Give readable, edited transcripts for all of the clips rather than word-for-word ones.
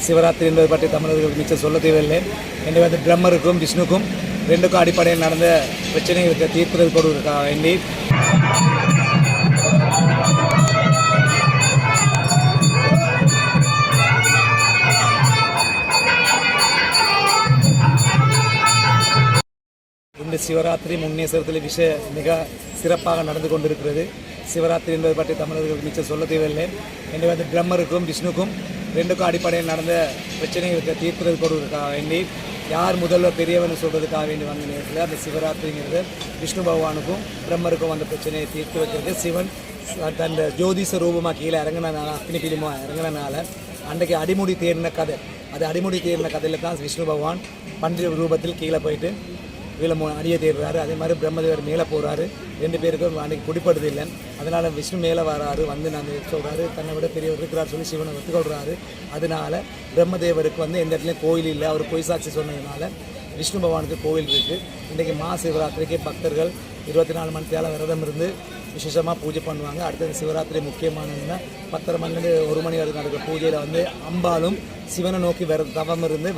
சிவராத்திரி என்பது பற்றி தமிழர்களுக்கு மிச்சம் சொல்ல தேவையில்லை. எனவே வந்து பிரம்மருக்கும் விஷ்ணுக்கும் ரெண்டுக்கும் அடிப்படையில் நடந்த பிரச்சனைகளுக்கு தீர்ப்பதற்காக வேண்டி இந்த சிவராத்திரி முன்னேசரத்தில் மிக சிறப்பாக நடந்து கொண்டிருக்கிறது. சிவராத்திரி என்பது பற்றி தமிழர்களுக்கு மிச்சம் சொல்ல தேவையில்லை. எனவே வந்து பிரம்மருக்கும் விஷ்ணுக்கும் ரெண்டுக்கும் அடிப்படையில் நடந்த பிரச்சனைகளுக்கு தீர்ப்பதற்காக வேண்டி யார் முதல்வர் பெரியவன்னு சொல்கிறதுக்காக வேண்டி வந்த நேரத்தில் அந்த சிவராத்திரிங்கிறது விஷ்ணு பகவானுக்கும் பிரம்மருக்கும் வந்த பிரச்சனையை தீர்த்து வைக்கிறது. சிவன் தன் ஜோதிஷ ரூபமாக கீழே இறங்கினால அக்னி பீடமாக இறங்கினால அன்றைக்கு அடிமுடி தேர்ன கதை, அது அடிமுடி தேர்ன கதையில் தான் விஷ்ணு பகவான் பன்றிய ரூபத்தில் கீழே போயிட்டு கீழே அடியை தேடுறாரு. அதே மாதிரி பிரம்மதேவர் மேலே போகிறாரு. ரெண்டு பேருக்கும் அன்றைக்கி குடிப்படுது இல்லை. அதனால் விஷ்ணு மேலே வராரு, வந்து நான் சொல்கிறாரு தன்னை விட பெரியவர் இருக்கிறார் சொல்லி சிவனை ஒத்துக்கொள்கிறாரு. அதனால் பிரம்மதேவருக்கு வந்து எந்த இடத்துலையும் கோயில் இல்லை. அவர் பொய் சாட்சி சொன்னதுனால விஷ்ணு பகவானுக்கு கோவில் இருக்குது. இன்றைக்கி சிவராத்திரிக்கு பக்தர்கள் 24 மணி நேரம் விரதம் இருந்து விசேஷமாக பூஜை பண்ணுவாங்க. அடுத்தது சிவராத்திரி முக்கியமானதுன்னா 10:30 மணிலேருந்து 1 மணி வரைக்கும் நடக்கிற பூஜையில் வந்து அம்பாலும் சிவனை நோக்கி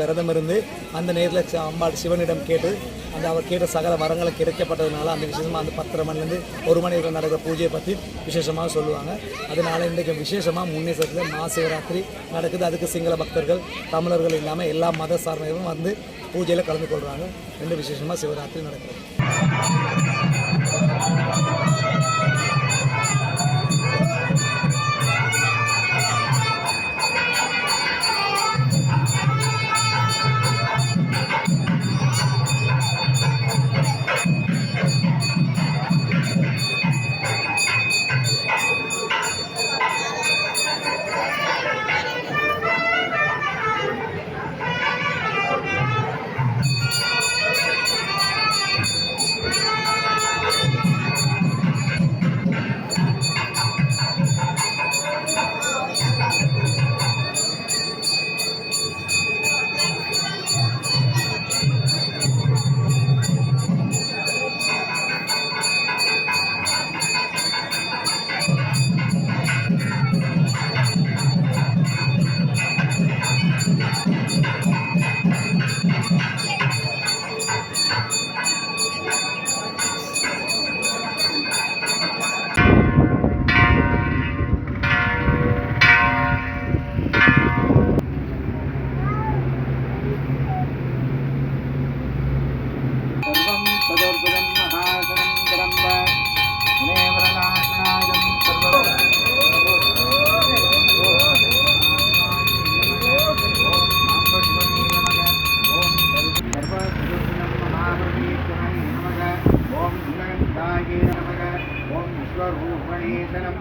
விரதம் இருந்து அந்த நேரத்தில் அம்பாள் சிவனிடம் கேட்டு அந்த அவர் கேட்ட சகல வரங்களை கிடைக்கப்பட்டதுனால அந்த விசேஷமாக அந்த 10:30 மணிலேருந்து 1 மணி வரைக்கும் நடக்கிற பூஜையை பற்றி விசேஷமாக சொல்லுவாங்க. அதனால் இன்றைக்கு விசேஷமாக முன்னேசத்தில் சிவராத்திரி நடக்குது. அதுக்கு சிங்கள பக்தர்கள் தமிழர்கள் இல்லாமல் எல்லா மத சார்ந்தவரும் வந்து பூஜையில் கலந்து கொள்கிறாங்க. ரெண்டு விசேஷமாக சிவராத்திரி நடக்குது. ओम विश्वरूपणेशनं